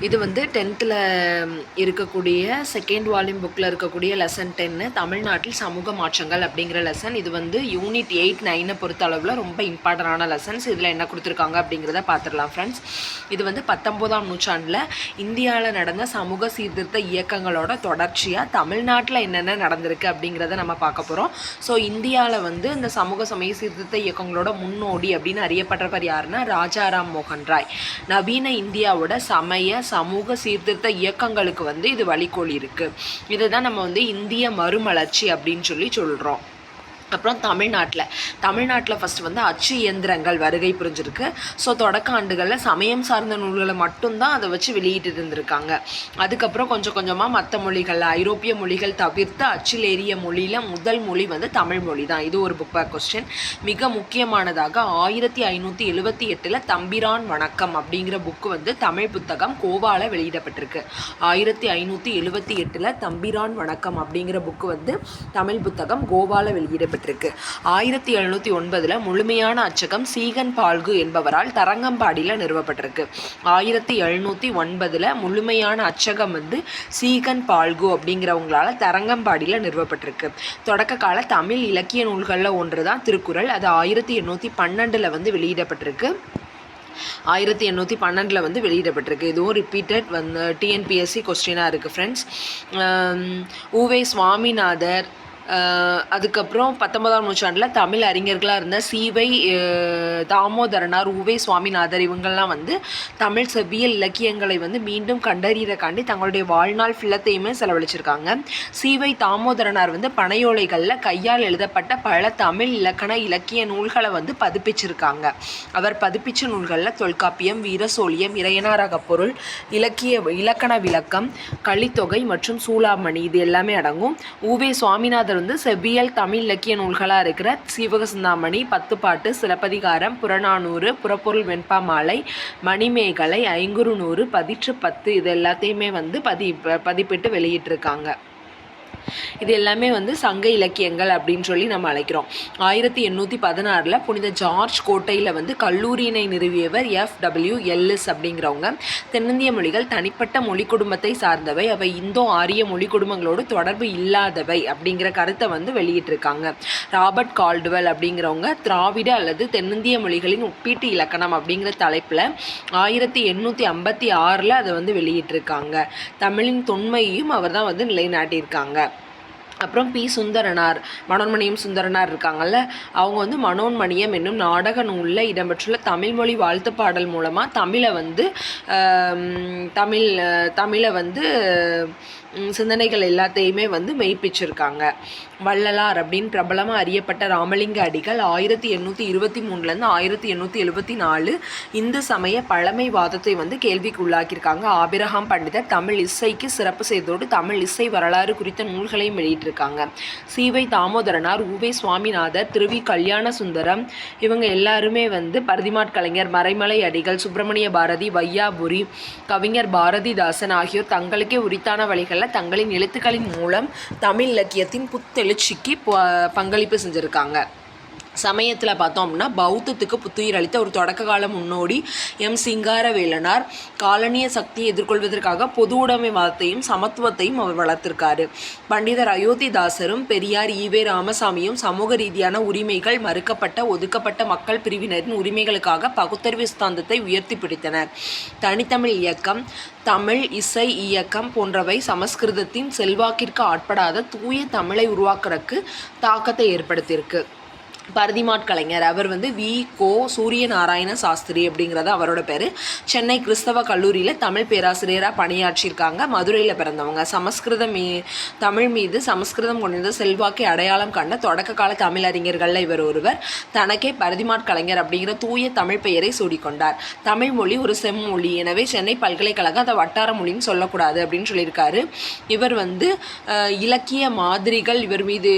இது வந்து 10th இருக்கக்கூடிய செகண்ட் வால்யூம் புக்கில் இருக்கக்கூடிய லெசன் 10 தமிழ்நாட்டில் சமூக மாற்றங்கள் அப்படிங்கிற லெசன். இது வந்து யூனிட் 8, 9 பொறுத்த அளவில் ரொம்ப இம்பார்ட்டண்டான லெசன்ஸ். இதில் என்ன கொடுத்துருக்காங்க அப்படிங்கிறத பார்த்துடலாம் ஃப்ரெண்ட்ஸ். இது வந்து 19ஆம் நூற்றாண்டில் இந்தியாவில் நடந்த சமூக சீர்திருத்த இயக்கங்களோட தொடர்ச்சியாக தமிழ்நாட்டில் என்னென்ன நடந்திருக்கு அப்படிங்கிறத நம்ம பார்க்க போகிறோம். ஸோ இந்தியாவில் வந்து இந்த சமூக சமய சீர்திருத்த இயக்கங்களோட முன்னோடி அப்படின்னு அறியப்படுறவர் யாருன்னா ராஜாராம் மோகன் ராய். நவீன இந்தியாவோட சமய சமூக சீர்திருத்த இயக்கங்களுக்கு வந்து இது வழிகோலி இருக்குது. இதை தான் நம்ம வந்து இந்திய மறுமலர்ச்சி அப்படின்னு சொல்கிறோம். அப்புறம் தமிழ்நாட்டில் ஃபஸ்ட்டு வந்து அச்சு இயந்திரங்கள் வருகை புரிஞ்சிருக்கு. ஸோ தொடக்க ஆண்டுகளில் சமயம் சார்ந்த நூல்களை மட்டும்தான் அதை வச்சு வெளியிட்டு இருந்திருக்காங்க. அதுக்கப்புறம் கொஞ்சம் கொஞ்சமாக மற்ற மொழிகள், ஐரோப்பிய மொழிகள் தவிர்த்து அச்சில் ஏறிய மொழியில் முதல் மொழி வந்து தமிழ் மொழி தான். இது ஒரு புக் பேக் கொஸ்டின். மிக முக்கியமானதாக 1578 தம்பிரான் வணக்கம் அப்படிங்கிற புக்கு வந்து தமிழ் புத்தகம் கோவாவில் வெளியிடப்பட்டிருக்கு. 1578 தம்பிரான் வணக்கம் அப்படிங்கிற புக்கு வந்து தமிழ் புத்தகம் கோவாவில் வெளியிடப்பட்டிருக்கு. 1709 முழுமையான அச்சகம் சீகன் பால்கு என்பவரால் தரங்கம்பாடியில் நிறுவப்பட்டிருக்கு. 1709 முழுமையான அச்சகம் வந்து சீகன் பால்கு அப்படிங்கிறவங்களால தரங்கம்பாடியில் நிறுவப்பட்டிருக்கு. தொடக்க கால தமிழ் இலக்கிய நூல்களில் ஒன்று தான் திருக்குறள். அது 1812 வந்து வெளியிடப்பட்டிருக்கு. 1812 வந்து வெளியிடப்பட்டிருக்கு. இதுவும் ரிப்பீட்டட் வந்து டிஎன்பிஎஸ்சி கொஸ்டினாக இருக்குது ஃப்ரெண்ட்ஸ். உவே சுவாமிநாதர், அதுக்கப்புறம் 19ஆம் நூற்றாண்டில் தமிழ் அறிஞர்களாக இருந்த சீவை தாமோதரனார், உவே சுவாமிநாதர் இவங்கள்லாம் வந்து தமிழ் செவ்வியல் இலக்கியங்களை வந்து மீண்டும் கண்டறியறக்காண்டி தங்களுடைய வாழ்நாள் ஃபுல்லத்தையுமே செலவழிச்சிருக்காங்க. சீவை தாமோதரனார் வந்து பனையோலைகளில் கையால் எழுதப்பட்ட பல தமிழ் இலக்கிய நூல்களை வந்து பதிப்பிச்சிருக்காங்க. அவர் பதிப்பிச்ச நூல்களில் தொல்காப்பியம், வீரசோழியம், இறையனார் அகப்பொருள், இலக்கண விளக்கம், கலித்தொகை மற்றும் சூளாமணி இது எல்லாமே அடங்கும். உவே சுவாமிநாதர் வந்து செவ்வியல் தமிழ் இலக்கிய நூல்களாக இருக்கிற சீவகசிந்தாமணி, பத்துப்பாட்டு, சிலப்பதிகாரம், புறநானூறு, புறப்பொருள் வெண்பா மாலை, மணிமேகலை, ஐங்குறுநூறு, பதிற்று 10 இது எல்லாத்தையுமே வந்து பதிப்பிட்டு வெளியிட்டிருக்காங்க. இது எல்லாமே வந்து சங்க இலக்கியங்கள் அப்படின்னு நம்ம அழைக்கிறோம். 1816 புனித ஜார்ஜ் கோட்டையில் வந்து கல்லூரியினை நிறுவியவர் FW எல்லிஸ் அப்படிங்கிறவங்க. தென்னிந்திய மொழிகள் தனிப்பட்ட மொழி குடும்பத்தை சார்ந்தவை, அவை இந்தோ ஆரிய மொழி குடும்பங்களோடு தொடர்பு இல்லாதவை அப்படிங்கிற கருத்தை வந்து வெளியிட்டிருக்காங்க. ராபர்ட் கால்டுவெல் அப்படிங்கிறவங்க திராவிட அல்லது தென்னிந்திய மொழிகளின் ஒப்பீட்டு இலக்கணம் அப்படிங்கிற தலைப்பில் 1856 அதை வந்து வெளியிட்டிருக்காங்க. தமிழின் தொன்மையையும் அவர் தான் வந்து நிலைநாட்டியிருக்காங்க. அப்புறம் பி. சுந்தரனார், மனோன்மணியம் சுந்தரனார் இருக்காங்கல்ல, அவங்க வந்து மனோன்மணியம் என்னும் நாடக நூலில் இடம்பெற்றுள்ள தமிழ்மொழி வாழ்த்து பாடல் மூலமாக தமிழை வந்து சிந்தனைகள் எல்லாத்தையுமே வந்து மெய்ப்பிச்சிருக்காங்க. வள்ளலார் அப்படின்னு பிரபலமாக அறியப்பட்ட ராமலிங்க அடிகள் 1823 1874 இந்து சமய பழமைவாதத்தை வந்து கேள்விக்கு உள்ளாக்கியிருக்காங்க. ஆபிரகாம் பண்டிதர் தமிழ் இசைக்கு சிறப்பு செய்தோடு தமிழ் இசை வரலாறு குறித்த நூல்களையும் வெளியிட்டிருக்காங்க. சீவை தாமோதரனார், உவே சுவாமிநாதர், திருவி கல்யாண சுந்தரம் இவங்க எல்லாருமே வந்து பரதிமாட் கலைஞர், மறைமலை அடிகள், சுப்பிரமணிய பாரதி, வையாபுரி, கவிஞர் பாரதிதாசன் ஆகியோர் தங்களுக்கே உரித்தான வழிகளில் தங்களின் எழுத்துக்களின் மூலம் தமிழ் இலக்கியத்தின் புத்தெழுச்சிக்கு பங்களிப்பு செஞ்சுருக்காங்க. சமயத்தில் பார்த்தோம் அப்படின்னா பௌத்தத்துக்கு புத்துயிர் அளித்த ஒரு தொடக்க கால முன்னோடி சிங்காரவேலனார் காலனிய சக்தியை எதிர்கொள்வதற்காக பொது உடைமைவாதத்தையும் சமத்துவத்தையும் அவர் வளர்த்திருக்காரு. பண்டிதர் அயோத்திதாசரும் பெரியார் ஈவே ராமசாமியும் சமூக ரீதியான உரிமைகள், மறுக்கப்பட்ட ஒதுக்கப்பட்ட மக்கள் பிரிவினரின் உரிமைகளுக்காக பகுத்தறிவு சித்தாந்தத்தை உயர்த்தி பிடித்தனர். தனித்தமிழ் இயக்கம், தமிழ் இசை இயக்கம் போன்றவை சமஸ்கிருதத்தின் செல்வாக்கிற்கு ஆட்படாத தூய தமிழை உருவாக்குறதுக்கு தாக்கத்தை ஏற்படுத்தியிருக்கு. பரதிமாட் கலைஞர் அவர் வந்து வி.கோ. சூரியநாராயண சாஸ்திரி அப்படிங்கிறது அவரோட பேர். சென்னை கிறிஸ்தவ கல்லூரியில் தமிழ் பேராசிரியராக பணியாற்றியிருக்காங்க. மதுரையில் பிறந்தவங்க. தமிழ் மீது சமஸ்கிருதம் கொண்டிருந்த செல்வாக்கை அடையாளம் கண்ட தொடக்க கால தமிழறிஞர்களில் இவர் ஒருவர். தனக்கே பரதிமாட் கலைஞர் அப்படிங்கிற தூய தமிழ் பெயரை சூடிக்கொண்டார். தமிழ் மொழி ஒரு செம்மொழி, எனவே சென்னை பல்கலைக்கழகம் அதை வட்டார மொழின்னு சொல்லக்கூடாது அப்படின்னு சொல்லியிருக்காரு. இவர் வந்து இலக்கிய மாதிரிகள் இவர் மீது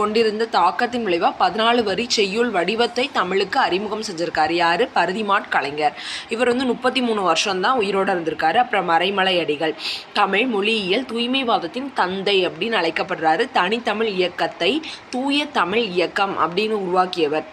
கொண்டிருந்த தாக்கத்தின் விளைவாக 14 வரி செய்யுள் வடிவத்தை தமிழுக்கு அறிமுகம் செஞ்சிருக்காரு. யாரு? பரதிமாட் கலைஞர். இவர் வந்து 33 வருஷம்தான் உயிரோடு இருந்திருக்காரு. அப்புறம் மறைமலை அடிகள் தமிழ் மொழியியல் தூய்மைவாதத்தின் தந்தை அப்படின்னு அழைக்கப்படுறாரு. தனித்தமிழ் இயக்கத்தை தூய தமிழ் இயக்கம் அப்படின்னு உருவாக்கியவர்.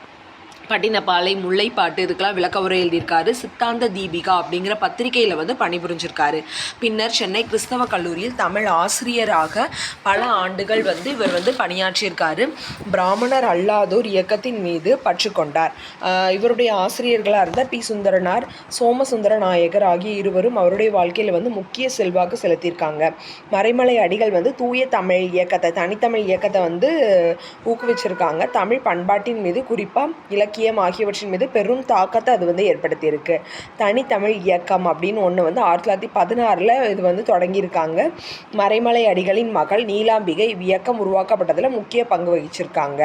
பட்டினப்பாலை, முல்லைப்பாட்டு இதுக்கெல்லாம் விளக்க உரை எழுதியிருக்காரு. சித்தாந்த தீபிகா அப்படிங்கிற பத்திரிகையில் வந்து பணிபுரிஞ்சிருக்காரு. பின்னர் சென்னை கிறிஸ்தவ கல்லூரியில் தமிழ் ஆசிரியராக பல ஆண்டுகள் வந்து இவர் வந்து பணியாற்றியிருக்காரு. பிராமணர் அல்லாதோர் இயக்கத்தின் மீது பற்று கொண்டார். இவருடைய ஆசிரியர்களாக இருந்த பி. சுந்தரனார், சோமசுந்தர நாயகர் ஆகிய இருவரும் அவருடைய வாழ்க்கையில் வந்து முக்கிய செல்வாக்கு செலுத்தியிருக்காங்க. மறைமலை அடிகள் வந்து தூய தமிழ் இயக்கத்தை, தனித்தமிழ் இயக்கத்தை வந்து ஊக்குவிச்சிருக்காங்க. தமிழ் பண்பாட்டின் மீது, குறிப்பாக இலக்கியம் ஆகியவற்றின் மீது பெரும் தாக்கத்தை அது வந்து ஏற்படுத்தியிருக்கு. தனித்தமிழ் இயக்கம் அப்படின்னு ஒன்று வந்து 1916 இது வந்து தொடங்கியிருக்காங்க. மறைமலை அடிகளின் மகள் நீலாம்பிகை இவ்வியக்கம் உருவாக்கப்பட்டதில் முக்கிய பங்கு வகிச்சிருக்காங்க.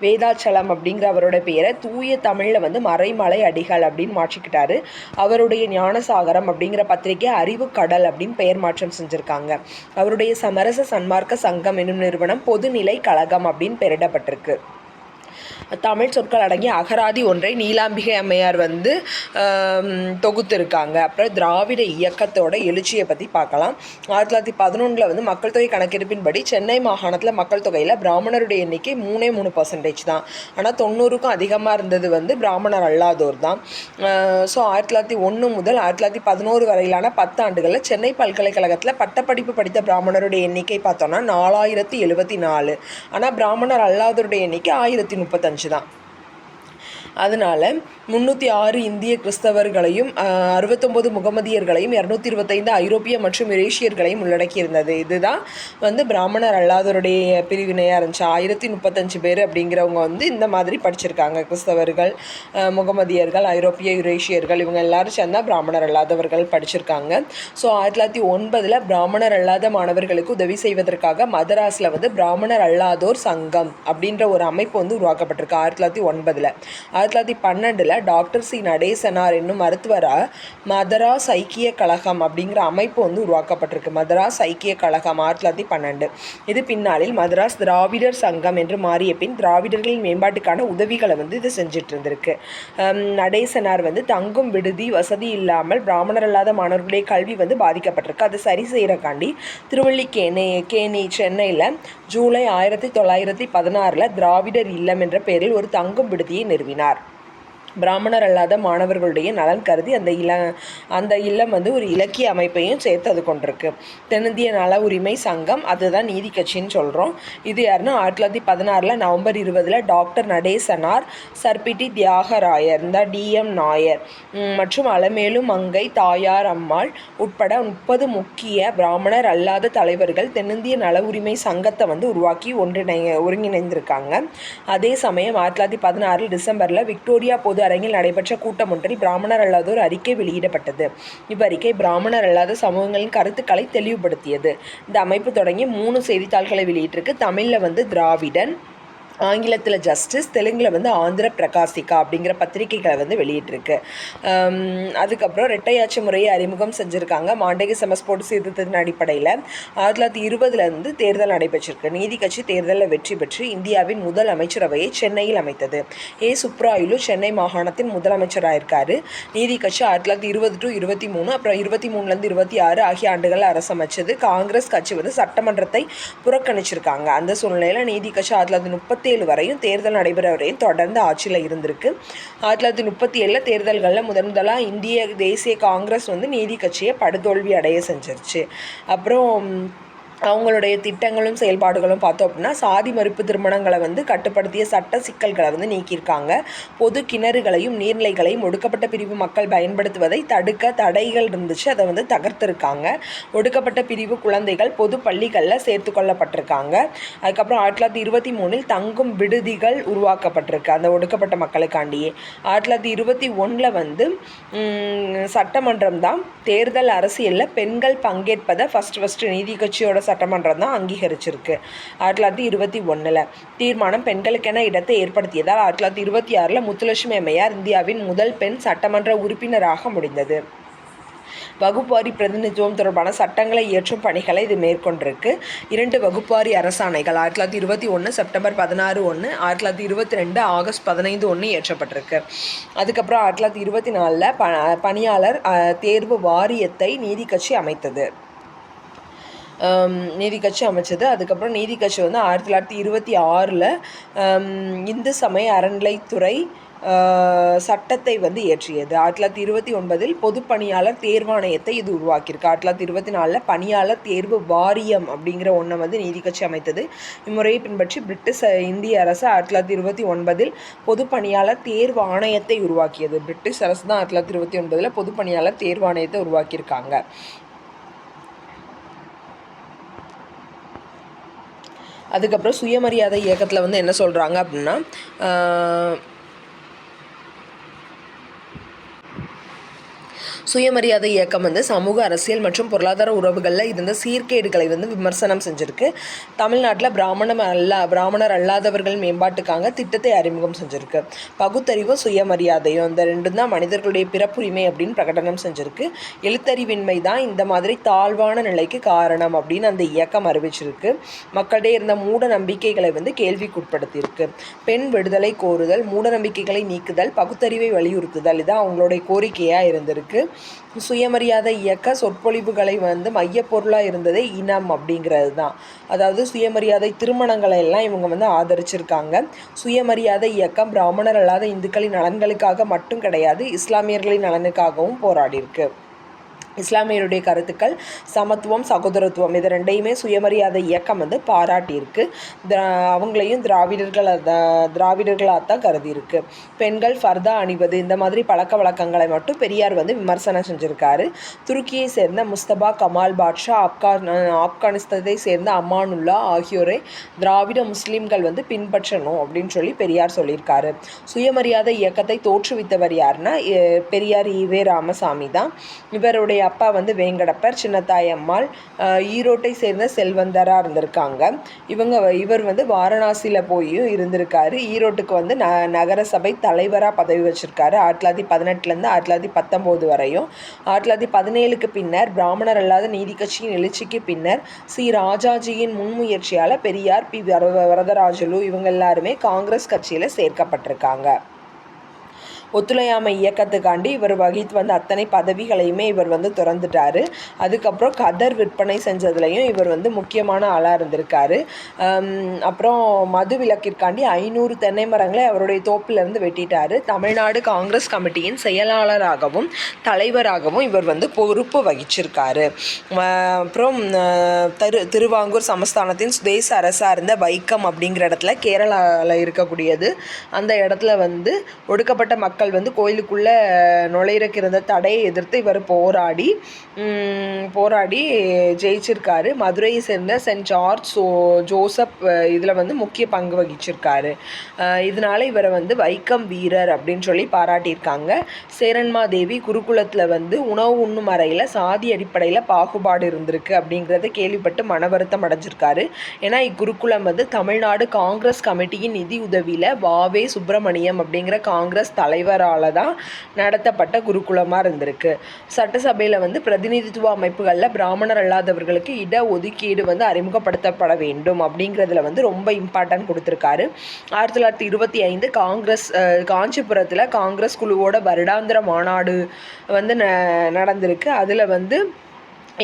வேதாச்சலம் அப்படிங்கிற அவரோட பெயரை தூய தமிழில் வந்து மறைமலை அடிகள் அப்படின்னு மாற்றிக்கிட்டாரு. அவருடைய ஞானசாகரம் அப்படிங்கிற பத்திரிகை அறிவு கடல் அப்படின்னு பெயர் மாற்றம் செஞ்சுருக்காங்க. அவருடைய சமரச சன்மார்க்க சங்கம் என்னும் நிறுவனம் பொதுநிலை கழகம் அப்படின்னு பெயரிடப்பட்டிருக்கு. தமிழ் சொற்கள் அடங்கிய அகராதி ஒன்றை நீலாம்பிகை அம்மையார் வந்து தொகுத்திருக்காங்க. அப்புறம் திராவிட இயக்கத்தோட எழுச்சியை பற்றி பார்க்கலாம். 1911 வந்து மக்கள் தொகை கணக்கெடுப்பின்படி சென்னை மாகாணத்தில் மக்கள் தொகையில் பிராமணருடைய எண்ணிக்கை 3% தான். ஆனால் 90க்கும் அதிகமாக இருந்தது வந்து பிராமணர் அல்லாதோர் தான். ஸோ 1901 முதல் 1911 வரையிலான 10 ஆண்டுகளில் சென்னை பல்கலைக்கழகத்தில் பட்டப்படிப்பு படித்த பிராமணருடைய எண்ணிக்கை பார்த்தோன்னா 4074. ஆனால் பிராமணர் அல்லாதோருடைய எண்ணிக்கை 1035 தான். அதனால் 306 இந்திய கிறிஸ்தவர்களையும் 69 முகமதியர்களையும் 225 ஐரோப்பிய மற்றும் யுரேஷியர்களையும் உள்ளடக்கியிருந்தது. இதுதான் வந்து பிராமணர் அல்லாதவருடைய பிரிவினையாக இருந்துச்சு. 1035 பேர் அப்படிங்கிறவங்க வந்து இந்த மாதிரி படிச்சிருக்காங்க. கிறிஸ்தவர்கள், முகமதியர்கள், ஐரோப்பிய யுரேஷியர்கள் இவங்க எல்லாரும் சேர்ந்தால் பிராமணர் அல்லாதவர்கள் படிச்சிருக்காங்க. ஸோ 1909 பிராமணர் அல்லாத மாணவர்களுக்கு உதவி செய்வதற்காக மதராஸில் வந்து பிராமணர் அல்லாதோர் சங்கம் அப்படின்ற ஒரு அமைப்பு வந்து உருவாக்கப்பட்டிருக்கு 1909. 1912 டாக்டர் சி. நடேசனார் என்னும் மருத்துவராக மதராஸ் ஐக்கிய கழகம் அப்படிங்கிற அமைப்பு வந்து உருவாக்கப்பட்டிருக்கு. மதராஸ் ஐக்கிய கழகம் 1912. இது பின்னாளில் மதராஸ் திராவிடர் சங்கம் என்று மாறிய பின் திராவிடர்களின் மேம்பாட்டுக்கான உதவிகளை வந்து இது செஞ்சுட்டு இருந்திருக்கு. நடேசனார் வந்து தங்கும் விடுதி வசதி இல்லாமல் பிராமணர் அல்லாத மாணவர்களுடைய கல்வி வந்து பாதிக்கப்பட்டிருக்கு. அது சரி செய்கிறக்காண்டி திருவல்லிக்கேணி சென்னையில் ஜூலை 1916 திராவிடர் இல்லம் என்ற பெயரில் ஒரு தங்கும் விடுதியை நிறுவினார். பிராமணர் அல்லாத மாணவர்களுடைய நலன் கருதி அந்த இல்லம் வந்து ஒரு இலக்கிய அமைப்பையும் சேர்த்து அது கொண்டிருக்கு. தென்னிந்திய நல உரிமை சங்கம், அதுதான் நீதி கட்சின்னு சொல்கிறோம். இது யாருன்னா 1916 நவம்பர் 20 டாக்டர் நடேசனார், சர்பிட்டி தியாகராயர், இந்த DM நாயர் மற்றும் அலமேலு மங்கை தாயார் அம்மாள் உட்பட 30 முக்கிய பிராமணர் அல்லாத தலைவர்கள் தென்னிந்திய நல உரிமை சங்கத்தை வந்து உருவாக்கி ஒருங்கிணைந்திருக்காங்க. அதே சமயம் 1916 டிசம்பரில் விக்டோரியா பொது அரங்கில் நடைபெற்ற கூட்டம் ஒன்றில் பிராமணர் அல்லாதோர் அறிக்கை வெளியிடப்பட்டது. இவ்வறிக்கை பிராமணர் அல்லாத சமூகங்களின் கருத்துக்களை தெளிவுபடுத்தியது. இந்த அமைப்பு தொடங்கி 3 செய்தித்தாள்களை வெளியிட்டிருக்கு. தமிழில் வந்து திராவிடன், ஆங்கிலத்தில் ஜஸ்டிஸ், தெலுங்கில் வந்து ஆந்திர பிரகாசிகா அப்படிங்கிற பத்திரிகைகளை வந்து வெளியிட்டிருக்கு. அதுக்கப்புறம் இரட்டையாட்சி முறையை அறிமுகம் செஞ்சுருக்காங்க. மாண்டேக செமஸ்போர்ட் சீர்திருத்தத்தின் அடிப்படையில் 1920 தேர்தல் நடைபெற்றிருக்கு. நீதி கட்சி தேர்தலில் வெற்றி பெற்று இந்தியாவின் முதல் அமைச்சரவையை சென்னையில் அமைத்தது. சுப்ராயுலு சென்னை மாகாணத்தின் முதலமைச்சராக இருக்கார். நீதி கட்சி 1920 to 23 அப்புறம் 23 26 ஆகிய ஆண்டுகள் அரசமைச்சது. காங்கிரஸ் கட்சி வந்து சட்டமன்றத்தை புறக்கணிச்சிருக்காங்க. அந்த சூழ்நிலையில் நீதி கட்சி 1937 வரையும் தேர்தல் நடைபெற வரையும் தொடர்ந்து ஆட்சியில் இருந்திருக்கு. 1937 தேர்தல்களில் முதலாக இந்திய தேசிய காங்கிரஸ் வந்து நீதி கட்சியை படுதோல்வி அடைய செஞ்சிருச்சு. அப்புறம் அவங்களுடைய திட்டங்களும் செயல்பாடுகளும் பார்த்தோம் அப்படின்னா சாதி மறுப்பு திருமணங்களை வந்து கட்டுப்படுத்திய சட்ட சிக்கல்களை வந்து நீக்கியிருக்காங்க. பொது கிணறுகளையும் நீர்நிலைகளையும் ஒடுக்கப்பட்ட பிரிவு மக்கள் பயன்படுத்துவதை தடுக்க தடைகள் இருந்துச்சு, அதை வந்து தகர்த்திருக்காங்க. ஒடுக்கப்பட்ட பிரிவு குழந்தைகள் பொது பள்ளிகளில் சேர்த்து கொள்ளப்பட்டிருக்காங்க. அதுக்கப்புறம் 1923 தங்கும் விடுதிகள் உருவாக்கப்பட்டிருக்கு அந்த ஒடுக்கப்பட்ட மக்களுக்காண்டியே. 1921 வந்து சட்டமன்றம் தான் தேர்தல் அரசியலில் பெண்கள் பங்கேற்பதை ஃபஸ்ட்டு நீதி கட்சியோட சட்டமன்றம் தான் அங்கீகரிச்சிருக்கு. 1921 தீர்மானம் பெண்களுக்கென இடத்தை ஏற்படுத்தியதால் 1926 முத்துலட்சுமி அம்மையார் இந்தியாவின் முதல் பெண் சட்டமன்ற உறுப்பினராக முடிந்தது. வகுப்பாரி பிரதிநிதித்துவம் தொடர்பான சட்டங்களை இயற்றும் பணிகளை இது மேற்கொண்டிருக்கு. 2 வகுப்பாரி அரசாணைகள் 1921 செப்டம்பர் 16 1922 ஆகஸ்ட் 15 இயற்றப்பட்டிருக்கு. அதுக்கப்புறம் 1924 பணியாளர் தேர்வு வாரியத்தை நீதி கட்சி அமைத்தது. அதுக்கப்புறம் நீதி கட்சி வந்து 1926 இந்து சமய அறநிலைத்துறை சட்டத்தை வந்து இயற்றியது. 1929 பொதுப்பணியாளர் தேர்வாணையத்தை இது உருவாக்கியிருக்கு. 1924 பணியாளர் தேர்வு வாரியம் அப்படிங்கிற ஒன்றை வந்து நீதி கட்சி அமைத்தது. இம்முறையை பின்பற்றி பிரிட்டிஷ் இந்திய அரசு 1929 பொதுப்பணியாளர் தேர்வு ஆணையத்தை உருவாக்கியது. பிரிட்டிஷ் அரசு தான் 1929 பொதுப்பணியாளர் தேர்வாணையத்தை உருவாக்கியிருக்காங்க. அதுக்கப்புறம் சுயமரியாதை இயக்கத்தில் வந்து என்ன சொல்கிறாங்க அப்படின்னா, சுயமரியாதை இயக்கம் வந்து சமூக, அரசியல் மற்றும் பொருளாதார உறவுகளில் இருந்த சீர்கேடுகளை வந்து விமர்சனம் செஞ்சுருக்கு. தமிழ்நாட்டில் பிராமணர் அல்லாதவர்கள் மேம்பாட்டுக்காக திட்டத்தை அறிமுகம் செஞ்சுருக்கு. பகுத்தறிவு, சுயமரியாதையும் இந்த ரெண்டும் தான் மனிதர்களுடைய பிறப்புரிமை அப்படின்னு பிரகடனம் செஞ்சுருக்கு. எழுத்தறிவின்மை தான் இந்த மாதிரி தாழ்வான நிலைக்கு காரணம் அப்படின்னு அந்த இயக்கம் அறிவிச்சிருக்கு. மக்களிடையே இருந்த மூட நம்பிக்கைகளை வந்து கேள்விக்குட்படுத்தியிருக்கு. பெண் விடுதலை கோருதல், மூட நம்பிக்கைகளை நீக்குதல், பகுத்தறிவை வலியுறுத்துதல் இதான் அவங்களுடைய கோரிக்கையாக இருந்திருக்கு. சுயமரியாதை இயக்க சொற்பொழிவுகளை வந்து மையப்பொருளாக இருந்ததே இனம் அப்படிங்கிறது தான். அதாவது சுயமரியாதை திருமணங்களை எல்லாம் இவங்க வந்து ஆதரிச்சிருக்காங்க. சுயமரியாதை இயக்கம் பிராமணர் அல்லாத இந்துக்களின் நலன்களுக்காக மட்டும் கிடையாது, இஸ்லாமியர்களின் நலனுக்காகவும் போராடியிருக்கு. இஸ்லாமியருடைய கருத்துக்கள் சமத்துவம், சகோதரத்துவம் இது ரெண்டையுமே சுயமரியாதை இயக்கம் வந்து பாராட்டியிருக்கு. அவங்களையும் திராவிடர்களாக தான் கருதியிருக்கு. பெண்கள் ஃபர்தா அணிவது இந்த மாதிரி பழக்க வழக்கங்களை மட்டும் பெரியார் வந்து விமர்சனம் செஞ்சுருக்காரு. துருக்கியை சேர்ந்த முஸ்தபா கமால் பாட்ஷா, ஆப்கானிஸ்தானத்தை சேர்ந்த அமானுல்லா ஆகியோரை திராவிட முஸ்லீம்கள் வந்து பின்பற்றணும் அப்படின்னு சொல்லி பெரியார் சொல்லியிருக்காரு. சுயமரியாதை இயக்கத்தை தோற்றுவித்தவர் யாருன்னா பெரியார் ஈவே ராமசாமி தான். இவருடைய அப்பா வந்து வேங்கடப்பர், சின்னத்தாய் அம்மாள் ஈரோட்டை சேர்ந்த செல்வந்தராக இருந்திருக்காங்க. இவர் வந்து வாரணாசியில் போயும் இருந்திருக்காரு. ஈரோட்டுக்கு வந்து நகரசபை தலைவராக பதவி வச்சிருக்காரு 1918 1919 வரையும். 1917 பின்னர் பிராமணர் அல்லாத நீதி கட்சியின் எழுச்சிக்கு பின்னர் ராஜாஜியின் முன்முயற்சியால் பெரியார், வரதராஜலு இவங்க எல்லாருமே காங்கிரஸ் கட்சியில் சேர்க்கப்பட்டிருக்காங்க. ஒத்துழையாமை இயக்கத்துக்காண்டி இவர் வகித்து வந்த அத்தனை பதவிகளையுமே இவர் வந்து திறந்துட்டார். அதுக்கப்புறம் கதர் விற்பனை செஞ்சதுலையும் இவர் வந்து முக்கியமான ஆளாக இருந்திருக்காரு. அப்புறம் மது விலக்கிற்காண்டி 500 தென்னை மரங்களை அவருடைய தோப்பிலிருந்து வெட்டிட்டார். தமிழ்நாடு காங்கிரஸ் கமிட்டியின் செயலாளராகவும் தலைவராகவும் இவர் வந்து பொறுப்பு வகிச்சிருக்காரு. அப்புறம் திருவாங்கூர் சமஸ்தானத்தின் சுதேச அரசாக இருந்த வைக்கம் அப்படிங்கிற இடத்துல கேரளாவில் இருக்கக்கூடியது. அந்த இடத்துல வந்து ஒடுக்கப்பட்ட மக்கள் வந்து கோயிலுக்குள்ளே நுழையிறக்கு இருந்த தடையை எதிர்த்து இவர் போராடி ஜெயிச்சிருக்காரு. மதுரையை சேர்ந்த சென்ட் ஜார்ஜ் ஜோசப் இதில் வந்து முக்கிய பங்கு வகிச்சிருக்காரு. இதனால இவரை வந்து வைக்கம் வீரர் அப்படின்னு சொல்லி பாராட்டியிருக்காங்க. சேரன்மாதேவி குருகுலத்தில் வந்து உணவு உண்ணும் அறையில் சாதி அடிப்படையில் பாகுபாடு இருந்திருக்கு அப்படிங்கிறத கேள்விப்பட்டு மன வருத்தம் அடைஞ்சிருக்காரு. ஏன்னா இக்குருகுலம் வந்து தமிழ்நாடு காங்கிரஸ் கமிட்டியின் நிதி உதவியில் வாவே சுப்பிரமணியம் அப்படிங்கிற காங்கிரஸ் தலைவரால் தான் நடத்தப்பட்ட குருகுலமாக இருந்திருக்கு. சட்டசபையில் வந்து பிரதிநிதித்துவ அமைப்புகளில் பிராமணர் அல்லாதவர்களுக்கு இட ஒதுக்கீடு வந்து அறிமுகப்படுத்தப்பட வேண்டும் அப்படிங்கிறதுல வந்து ரொம்ப இம்பார்ட்டன்ட் கொடுத்துருக்காரு. 1925 காஞ்சிபுரத்தில் காங்கிரஸ் குழுவோட வருடாந்திர மாநாடு வந்து நடந்திருக்கு. அதில் வந்து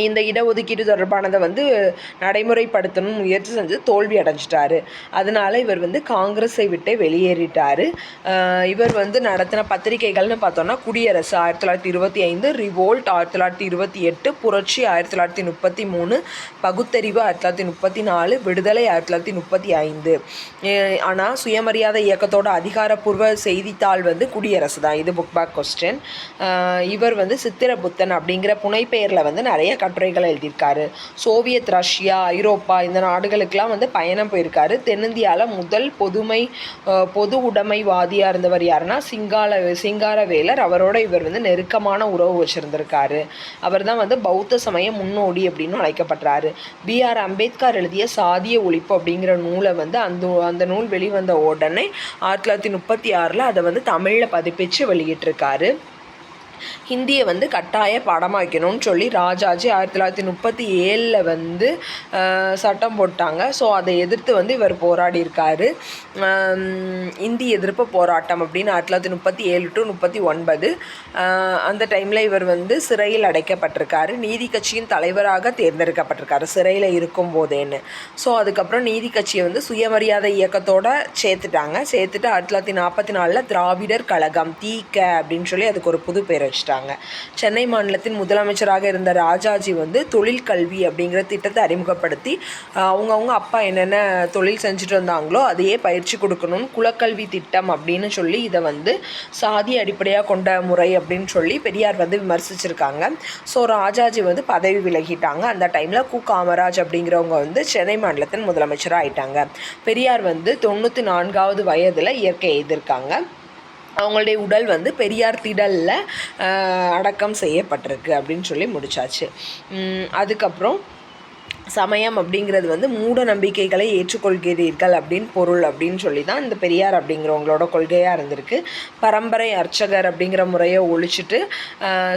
இந்த இடஒதுக்கீடு தொடர்பானதை வந்து நடைமுறைப்படுத்தணும்னு முயற்சி செஞ்சு தோல்வி அடைஞ்சிட்டாரு. அதனால இவர் வந்து காங்கிரஸை விட்டே வெளியேறிட்டார். இவர் வந்து நடத்தின பத்திரிகைகள்னு பார்த்தோன்னா குடியரசு 1925, ரிவோல்ட் 1928, புரட்சி 1933, பகுத்தறிவு 1934, விடுதலை 1935. ஆனால் சுயமரியாதை இயக்கத்தோட அதிகாரப்பூர்வ செய்தித்தாள் வந்து குடியரசு தான். இது புக் பேக் கொஸ்டின். இவர் வந்து சித்திரபுத்தன் அப்படிங்கிற புனைப்பெயரில் வந்து நிறைய கட்டுரைகள் எழுதியிருக்காரு. சோவியத் ரஷ்யா, ஐரோப்பா இந்த நாடுகளுக்கெல்லாம் வந்து பயணம் போயிருக்காரு. தென்னிந்தியாவில் முதல் பொது உடைமைவாதியாக இருந்தவர் யாருன்னா சிங்காரவேலர். அவரோட இவர் வந்து நெருக்கமான உறவு வச்சுருந்திருக்காரு. அவர் தான் வந்து பௌத்த சமய முன்னோடி அப்படின்னு அழைக்கப்படுறாரு. B.R. அம்பேத்கர் எழுதிய சாதிய ஒழிப்பு அப்படிங்கிற நூலை வந்து அந்த நூல் வெளிவந்த உடனே 1936 அதை வந்து தமிழில் பதிப்பிச்சு வெளியிட்டிருக்காரு. ஹிந்தியை வந்து கட்டாய பாடமாக வைக்கணும்னு சொல்லி ராஜாஜி 1937 வந்து சட்டம் போட்டாங்க. ஸோ அதை எதிர்த்து வந்து இவர் போராடி இருக்காரு. இந்தி எதிர்ப்பு போராட்டம் அப்படின்னு 1937 to 39 அந்த டைமில் இவர் வந்து சிறையில் அடைக்கப்பட்டிருக்காரு. நீதி கட்சியின் தலைவராக தேர்ந்தெடுக்கப்பட்டிருக்காரு சிறையில் இருக்கும் போதேன்னு. ஸோ அதுக்கப்புறம் நீதி கட்சியை வந்து சுயமரியாதை இயக்கத்தோடு சேர்த்துட்டாங்க. சேர்த்துட்டு 1944 திராவிடர் கழகம் தீக்க அப்படின்னு சொல்லி அதுக்கு ஒரு புது பேர் வச்சுட்டாங்க. சென்னை மாநிலத்தின் முதலமைச்சராக இருந்த ராஜாஜி வந்து தொழில் கல்வி அப்படிங்கிற திட்டத்தை அறிமுகப்படுத்தி அவங்கவுங்க அப்பா என்னென்ன தொழில் செஞ்சுட்டு இருந்தாங்களோ அதையே பயிற்சி கொடுக்கணும்னு குலக்கல்வி திட்டம் அப்படின்னு சொல்லி இதை வந்து சாதி அடிப்படையாக கொண்ட முறை அப்படின்னு சொல்லி பெரியார் வந்து விமர்சிச்சிருக்காங்க. ஸோ ராஜாஜி வந்து பதவி விலகிட்டாங்க. அந்த டைமில் கு காமராஜ் அப்படிங்கிறவங்க வந்து சென்னை மாநிலத்தின் முதலமைச்சராக ஆயிட்டாங்க. பெரியார் வந்து 94வது வயதில் இயற்கை எய்திருக்காங்க. அவங்களுடைய உடல் வந்து பெரியார் திடலில் அடக்கம் செய்யப்பட்டிருக்கு அப்படின்னு சொல்லி முடிச்சாச்சு. அதுக்கப்புறம் சமயம் அப்படிங்கிறது வந்து மூட நம்பிக்கைகளை ஏற்றுக்கொள்கிறீர்கள் அப்படின்னு பொருள் அப்படின்னு சொல்லி தான் இந்த பெரியார் அப்படிங்கிறவங்களோட கொள்கையாக இருந்திருக்கு. பரம்பரை அர்ச்சகர் அப்படிங்கிற முறையை ஒழிச்சிட்டு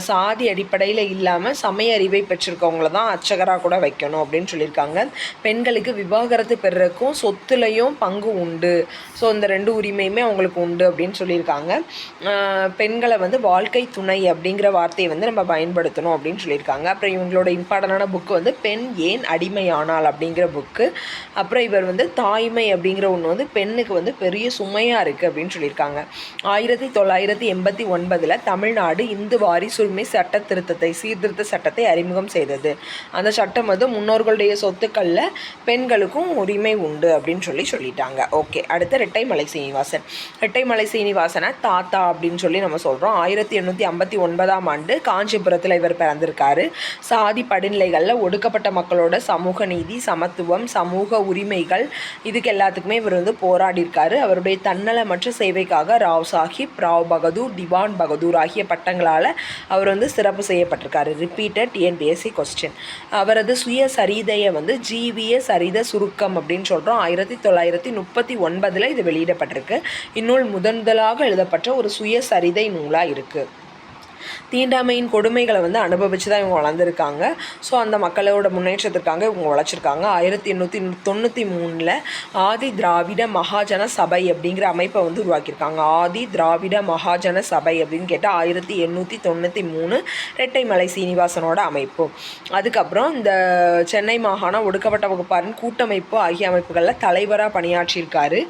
சாதி அடிப்படையில் இல்லாமல் சமய அறிவை பெற்றிருக்கவங்கள தான் அர்ச்சகராக கூட வைக்கணும் அப்படின்னு சொல்லியிருக்காங்க. பெண்களுக்கு விவாகரத்து பெறக்கும் சொத்துலையும் பங்கு உண்டு. ஸோ இந்த 2 உரிமையுமே அவங்களுக்கு உண்டு அப்படின்னு சொல்லியிருக்காங்க. பெண்களை வந்து வாழ்க்கை துணை அப்படிங்கிற வார்த்தையை வந்து நம்ம பயன்படுத்தணும் அப்படின்னு சொல்லியிருக்காங்க. அப்புறம் இவங்களோட இம்பார்ட்டண்டான புக்கு வந்து பெண் ஏன் அடிமையானால் அப்படிங்கிற புக்கு. அப்புறம் இவர் வந்து தாய்மை அப்படிங்கிற ஒன்று வந்து பெண்ணுக்கு வந்து பெரிய சுமையாக இருக்குது அப்படின்னு சொல்லியிருக்காங்க. 1989 தமிழ்நாடு இந்து வாரிசுரிமை சீர்திருத்த சட்டத்தை அறிமுகம் செய்தது. அந்த சட்டம் வந்து முன்னோர்களுடைய சொத்துக்களில் பெண்களுக்கும் உரிமை உண்டு அப்படின்னு சொல்லிட்டாங்க. ஓகே, அடுத்து ரெட்டைமலை சீனிவாசன். ரெட்டைமலை சீனிவாசனை தாத்தா அப்படின்னு சொல்லி நம்ம சொல்கிறோம். 1859ஆம் ஆண்டு காஞ்சிபுரத்தில் இவர் பிறந்திருக்காரு. சாதி படிநிலைகளில் ஒடுக்கப்பட்ட மக்களோட சமூக நீதி, சமத்துவம், சமூக உரிமைகள் இதுக்கு எல்லாத்துக்குமே இவர் வந்து போராடியிருக்காரு. அவருடைய தன்னலமற்ற சேவைக்காக ராவ் சாஹிப், ராவ் பகதூர், திவான் பகதூர் ஆகிய பட்டங்களால் அவர் வந்து சிறப்பு செய்யப்பட்டிருக்காரு. Repeated TNPSC question. அவரது சுயசரிதையை வந்து ஜீவிய சரித சுருக்கம் அப்படின்னு சொல்கிறோம். 1939 இது வெளியிடப்பட்டிருக்கு. இந்நூல் முதலாக எழுதப்பட்ட ஒரு சுயசரிதை நூலாக இருக்குது. தீண்டாமையின் கொடுமைகளை வந்து அனுபவித்து தான் இவங்க வளர்ந்துருக்காங்க. ஸோ அந்த மக்களோட முன்னேற்றத்திற்காக இவங்க உழைச்சிருக்காங்க. 1893 ஆதி திராவிட மகாஜன சபை அப்படிங்கிற அமைப்பை வந்து உருவாக்கியிருக்காங்க. ஆதி திராவிட மகாஜன சபை அப்படின்னு கேட்டால் 1893 ரெட்டைமலை சீனிவாசனோட அமைப்பு. அதுக்கப்புறம் இந்த சென்னை மாகாண ஒடுக்கப்பட்ட வகுப்பாரின் கூட்டமைப்பு ஆகிய அமைப்புகளில் தலைவராக பணியாற்றியிருக்காரு.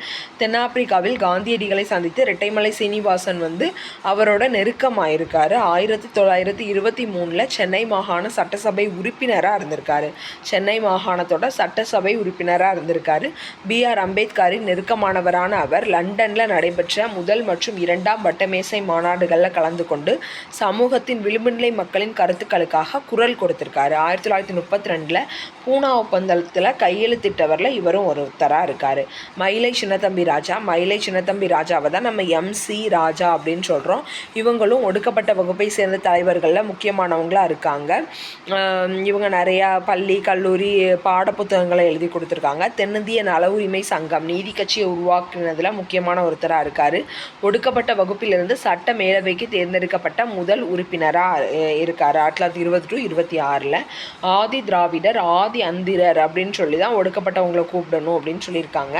தென்னாப்பிரிக்காவில் காந்தியடிகளை சந்தித்து ரெட்டைமலை சீனிவாசன் வந்து அவரோட நெருக்கமாயிருக்காரு. 1923 சென்னை மாகாண சட்டசபை உறுப்பினராக இருந்திருக்காரு. சென்னை மாகாணத்தோட சட்டசபை உறுப்பினராக இருந்திருக்காரு. BR அம்பேத்கரின் நெருக்கமானவரான அவர் லண்டனில் நடைபெற்ற முதல் மற்றும் 2ஆம் வட்டமேசை மாநாடுகளில் கலந்து கொண்டு சமூகத்தின் விளிம்புநிலை மக்களின் கருத்துக்களுக்காக குரல் கொடுத்திருக்காரு. 1932 பூனா ஒப்பந்தத்தில் கையெழுத்திட்டவரில் இவரும் ஒருத்தராக இருக்கார். மயிலை சின்னத்தம்பி ராஜாவை தான் நம்ம MC ராஜா அப்படின்னு சொல்கிறோம். இவங்களும் ஒடுக்கப்பட்ட வகுப்பை சேர்ந்த தலைவர்களில் முக்கியமானவங்களாக இருக்காங்க. இவங்க நிறையா பள்ளி கல்லூரி பாடப்புத்தகங்களை எழுதி கொடுத்துருக்காங்க. தென்னிந்திய நல உரிமை சங்கம் நீதி கட்சியை உருவாக்குனதில் முக்கியமான ஒருத்தராக இருக்கார். ஒடுக்கப்பட்ட வகுப்பிலிருந்து சட்ட மேலவைக்கு தேர்ந்தெடுக்கப்பட்ட முதல் உறுப்பினராக இருக்கார். 1920 to 26 ஆதி திராவிடர் ஆதி அந்திரர் அப்படின்னு சொல்லி தான் ஒடுக்கப்பட்டவங்களை கூப்பிடணும் அப்படின்னு சொல்லியிருக்காங்க.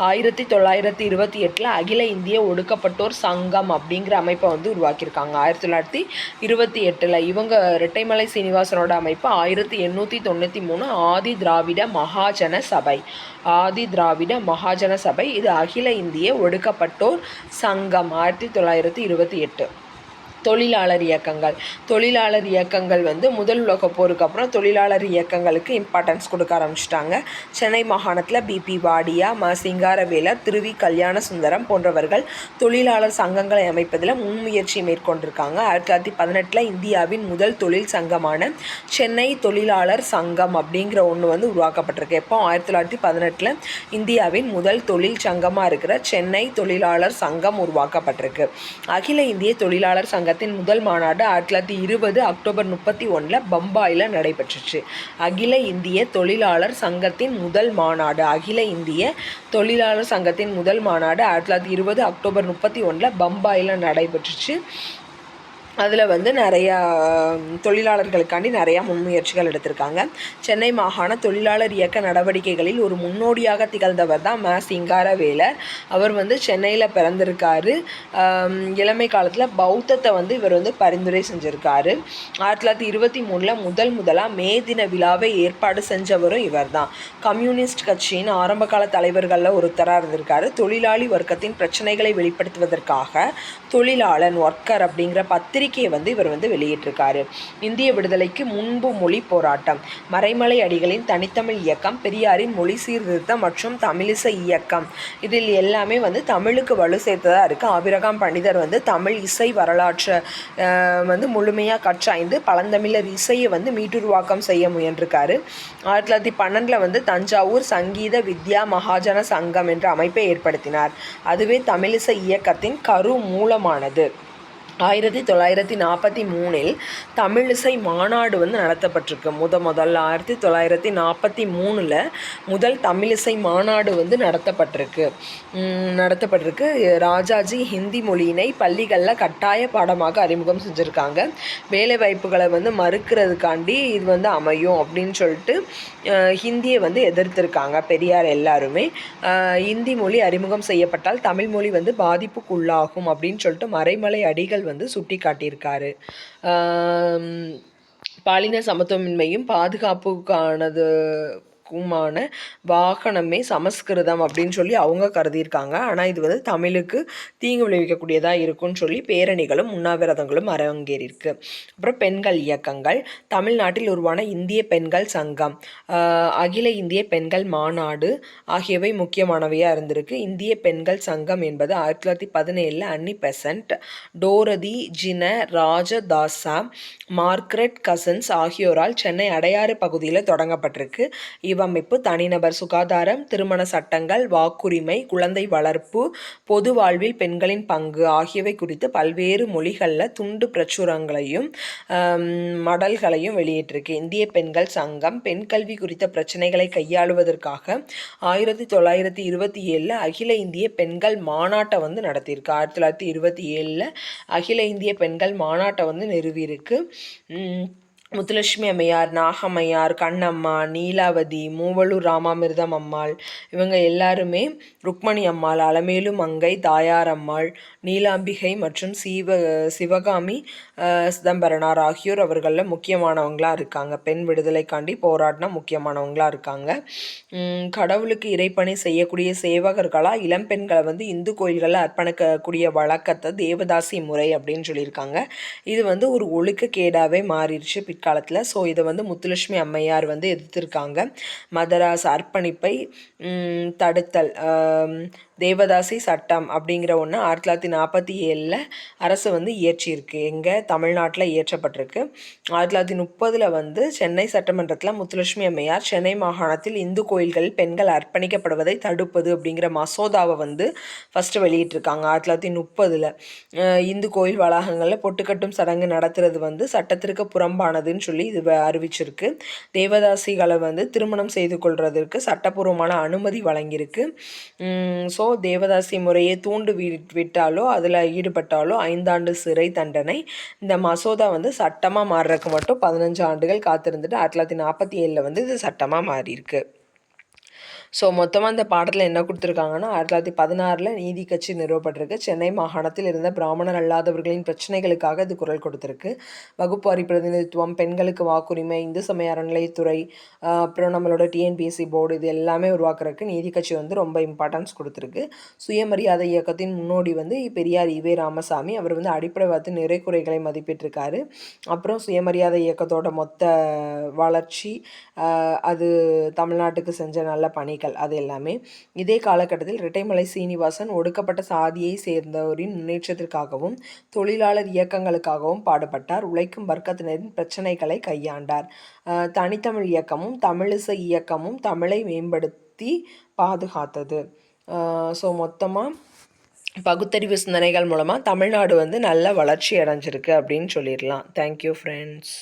1928 அகில இந்திய ஒடுக்கப்பட்டோர் சங்கம் அப்படிங்கிற அமைப்பை வந்து உருவாக்கியிருக்காங்க. 1928 இவங்க ரெட்டைமலை சீனிவாசனோட அமைப்பு 1893 ஆதி திராவிட மகாஜன சபை. இது அகில இந்திய ஒடுக்கப்பட்டோர் சங்கம் 1928. தொழிலாளர் இயக்கங்கள் வந்து முதல் உலகப் போருக்கு அப்புறம் தொழிலாளர் இயக்கங்களுக்கு இம்பார்ட்டன்ஸ் கொடுக்க ஆரம்பிச்சிட்டாங்க. சென்னை மாகாணத்தில் BP வாடியா, சிங்காரவேலர், திருவி கல்யாண சுந்தரம் போன்றவர்கள் தொழிலாளர் சங்கங்களை அமைப்பதில் முன்முயற்சி மேற்கொண்டிருக்காங்க. 1918 இந்தியாவின் முதல் தொழில் சங்கமான சென்னை தொழிலாளர் சங்கம் அப்படிங்கிற ஒன்று வந்து உருவாக்கப்பட்டிருக்கு. எப்போ 1918 இந்தியாவின் முதல் தொழில் சங்கமாக இருக்கிற சென்னை தொழிலாளர் சங்கம் உருவாக்கப்பட்டிருக்கு. அகில இந்திய தொழிலாளர் சங்க முதல் மாநாடு 1920 அக்டோபர் 31 பம்பாயில் நடைபெற்றுச்சு. அகில இந்திய தொழிலாளர் சங்கத்தின் முதல் மாநாடு 1920 அக்டோபர் 31 பம்பாயில் நடைபெற்றுச்சு. அதில் வந்து நிறையா தொழிலாளர்களுக்காண்டி நிறையா முன்முயற்சிகள் எடுத்திருக்காங்க. சென்னை மாகாண தொழிலாளர் இயக்க நடவடிக்கைகளில் ஒரு முன்னோடியாக திகழ்ந்தவர் தான் சிங்காரவேலர். அவர் வந்து சென்னையில் பிறந்திருக்காரு. இளமை காலத்தில் பௌத்தத்தை வந்து இவர் வந்து பரிந்துரை செஞ்சுருக்காரு. 1923 முதலாக மே தின விழாவை ஏற்பாடு செஞ்சவரும் இவர் தான். கம்யூனிஸ்ட் கட்சியின் ஆரம்பகால தலைவர்களில் ஒருத்தராக இருந்திருக்காரு. தொழிலாளி வர்க்கத்தின் பிரச்சனைகளை வெளிப்படுத்துவதற்காக தொழிலாளன் ஒர்க்கர் அப்படிங்கிற பத்திரிகையை வந்து இவர் வந்து வெளியிட்டிருக்காரு. இந்திய விடுதலைக்கு முன்பு மொழி போராட்டம், மறைமலை அடிகளின் தனித்தமிழ் இயக்கம், பெரியாரின் மொழி சீர்திருத்தம் மற்றும் தமிழிசை இயக்கம், இதில் எல்லாமே வந்து தமிழுக்கு வலு சேர்த்ததாக இருக்குது. ஆபிரகாம் பண்டிதர் வந்து தமிழ் இசை வரலாற்றை வந்து முழுமையாக கற்றாய்ந்து பழந்தமிழர் இசையை வந்து மீட்டுருவாக்கம் செய்ய முயன்றிருக்காரு. 1912 வந்து தஞ்சாவூர் சங்கீத வித்யா மகாஜன சங்கம் என்ற அமைப்பை ஏற்படுத்தினார். அதுவே தமிழிசை இயக்கத்தின் மூலமானது. 1943 தமிழிசை மாநாடு வந்து நடத்தப்பட்டிருக்கு. முதல்ல 1943 முதல் தமிழிசை மாநாடு வந்து நடத்தப்பட்டிருக்கு. ராஜாஜி ஹிந்தி மொழியினை பள்ளிகளில் கட்டாய பாடமாக அறிமுகம் செஞ்சுருக்காங்க. வேலைவாய்ப்புகளை வந்து மறுக்கிறதுக்காண்டி இது வந்து அமையும் அப்படின்னு சொல்லிட்டு ஹிந்தியை வந்து எதிர்த்திருக்காங்க பெரியார் எல்லாருமே. இந்தி மொழி அறிமுகம் செய்யப்பட்டால் தமிழ் மொழி வந்து பாதிப்புக்குள்ளாகும் அப்படின்னு சொல்லிட்டு மறைமலை அடிகள் வந்து சுட்டி காட்டியிருக்காரு. பாலின சமத்துவமின்மையும் பாதுகாப்புக்கானது வாகனமே சமஸ்கிருதம் அப்படின்னு சொல்லி அவங்க கருதியிருக்காங்க. ஆனால் இது வந்து தமிழுக்கு தீங்கு விளைவிக்கக்கூடியதாக இருக்கும்னு சொல்லி பேரணிகளும் உண்ணாவிரதங்களும் அரங்கேறியிருக்கு. அப்புறம் பெண்கள் இயக்கங்கள், தமிழ்நாட்டில் உருவான இந்திய பெண்கள் சங்கம், அகில இந்திய பெண்கள் மாநாடு ஆகியவை முக்கியமானவையாக இருந்திருக்கு. இந்திய பெண்கள் சங்கம் என்பது 1917 அன்னி பெசன்ட், டோரதி ஜின ராஜதாசா, மார்க்ரெட் கசன்ஸ் ஆகியோரால் சென்னை அடையாறு பகுதியில் தொடங்கப்பட்டிருக்கு. இவ்வமைப்பு தனிநபர் சுகாதாரம், திருமண சட்டங்கள், வாக்குரிமை, குழந்தை வளர்ப்பு, பொது வாழ்வில் பெண்களின் பங்கு ஆகியவை குறித்து பல்வேறு மொழிகளில் துண்டு பிரச்சுரங்களையும் மடல்களையும் வெளியிட்டிருக்கு. இந்திய பெண்கள் சங்கம் பெண் கல்வி குறித்த பிரச்சனைகளை கையாளுவதற்காக 1927 அகில இந்திய பெண்கள் மாநாட்டை வந்து நடத்தியிருக்கு. 1927 அகில இந்திய பெண்கள் மாநாட்டை வந்து நிறுவியிருக்கு. முத்துலட்சுமி அம்மையார், நாகம்மையார், கண்ணம்மா, நீலாவதி, மூவலூர் ராமாமிர்தம் அம்மாள், இவங்க எல்லாருமே, ருக்மணி அம்மாள், அலமேலு மங்கை தாயார் அம்மாள், நீலாம்பிகை மற்றும் சிவகாமி சிதம்பரனார் ஆகியோர் அவர்களில் முக்கியமானவங்களாக இருக்காங்க. பெண் விடுதலைக்காண்டி போராடினா முக்கியமானவங்களாக இருக்காங்க. கடவுளுக்கு இறைப்பணி செய்யக்கூடிய சேவகர்களாக இளம்பெண்களை வந்து இந்து கோயில்களில் அர்ப்பணிக்கக்கூடிய வழக்கத்தை தேவதாசி முறை அப்படின்னு சொல்லியிருக்காங்க. இது வந்து ஒரு ஒழுக்கக்கேடாகவே மாறிடுச்சு பிற்காலத்தில். ஸோ இதை வந்து முத்துலட்சுமி அம்மையார் வந்து எதிர்த்திருக்காங்க. மதராஸ் அர்ப்பணிப்பை தடுத்தல் தேவதாசி சட்டம் அப்படிங்கிற ஒன்று 1947 அரசு வந்து இயற்றியிருக்கு. எங்கே தமிழ்நாட்டில் இயற்றப்பட்டிருக்கு. 1930 வந்து சென்னை சட்டமன்றத்தில் முத்துலட்சுமி அம்மையார் சென்னை மாகாணத்தில் இந்து கோயில்களில் பெண்கள் அர்ப்பணிக்கப்படுவதை தடுப்பது அப்படிங்கிற மசோதாவை வந்து ஃபஸ்ட்டு வெளியிட்டிருக்காங்க. 1930 இந்து கோயில் வளாகங்களில் பொட்டுக்கட்டும் சடங்கு நடத்துறது வந்து சட்டத்திற்கு புறம்பானதுன்னு சொல்லி இது அறிவிச்சிருக்கு. தேவதாசிகளை வந்து திருமணம் செய்து கொள்வதற்கு சட்டப்பூர்வமான அனுமதி வழங்கியிருக்கு. ஸோ தேவதாசி முறையை தூண்டு விட்டாலோ அதில் ஈடுபட்டாலோ 5 ஆண்டு சிறை தண்டனை. இந்த மசோதா வந்து சட்டமாக மாறுறதுக்கு மட்டும் 15 ஆண்டுகள் காத்திருந்துட்டு 1947 வந்து இது சட்டமாக மாறியிருக்கு. ஸோ மொத்தமாக இந்த பாடத்தில் என்ன கொடுத்துருக்காங்கன்னா 1916 நீதி கட்சி நிறுவப்பட்டிருக்கு. சென்னை மாகாணத்தில் இருந்த பிராமணர் அல்லாதவர்களின் பிரச்சனைகளுக்காக இது குரல் கொடுத்துருக்கு. வகுப்புவாரி பிரதிநிதித்துவம், பெண்களுக்கு வாக்குரிமை, இந்து சமய அறநிலையத்துறை, அப்புறம் நம்மளோட டிஎன்பிஎஸ்சி போர்டு, இது எல்லாமே உருவாக்குறதுக்கு நீதி கட்சி வந்து ரொம்ப இம்பார்ட்டன்ஸ் கொடுத்துருக்கு. சுயமரியாதை இயக்கத்தின் முன்னோடி வந்து பெரியார் ஈவே ராமசாமி. அவர் வந்து அடிப்படைவாத நிறை குறைகளை மதிப்பிட்டிருக்காரு. அப்புறம் சுயமரியாதை இயக்கத்தோட மொத்த வளர்ச்சி, அது தமிழ்நாட்டுக்கு செஞ்ச நல்ல பணிகள், அது எல்லாமே. இதே காலகட்டத்தில் இரட்டைமலை சீனிவாசன் ஒடுக்கப்பட்ட சாதியை சேர்ந்தோரின் முன்னேற்றத்திற்காகவும் தொழிலாளர் இயக்கங்களுக்காகவும் பாடுபட்டார். உழைக்கும் வர்க்கத்தினரின் பிரச்சனைகளை கையாண்டார். தனித்தமிழ் இயக்கமும் தமிழிசை இயக்கமும் தமிழை மேம்படுத்தி பாதுகாத்தது. ஸோ மொத்தமாக பகுத்தறிவு சிந்தனைகள் மூலமாக தமிழ்நாடு வந்து நல்ல வளர்ச்சி அடைஞ்சிருக்கு அப்படின்னு சொல்லிடலாம். Thank you friends.